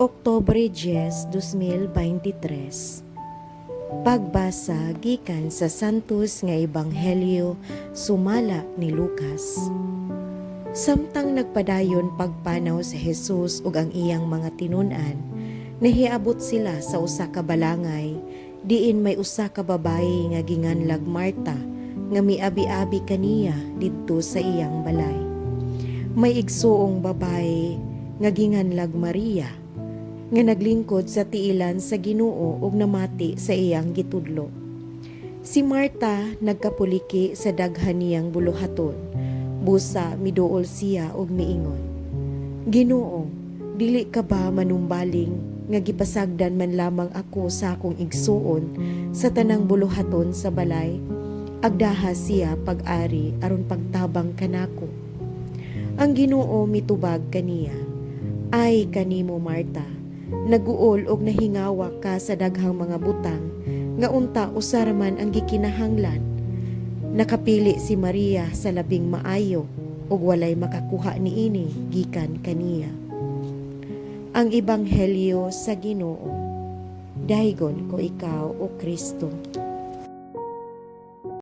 Oktubre 10, 2023. Pagbasa gikan sa Santos nga Ebanghelyo sumala ni Lucas. Samtang nagpadayon pagpanaw si Jesus ug ang iyang mga tinun-an, nahiabot sila sa usa ka balangay diin may usa ka babayi nga ginganlag Marta nga miabi-abi kaniya didto sa iyang balay. May igsuong babaye nga ginganlag Maria nga naglingkod sa tiilan sa Ginoo ug namati sa iyang gitudlo. Si Marta nagkapuliki sa daghan niyang buluhaton, busa miduol siya ug miingon, Ginoo, dili ka ba manumbaling nga gipasagdan man lamang ako sa akong igsuon sa tanang buluhaton sa balay? Agdaha siya pag-ari aron pagtabang kanako. Ang Ginoo mitubag kaniya, Ay kanimo Marta, naguol og nahingawa ka sa daghang mga butang nga unta usa ra man ang gikinahanglan. Nakapili si Maria sa labing maayo ug walay makakuha niini gikan kaniya. Ang Ebanghelyo sa Ginoo. Daygon ko ikaw o Kristo.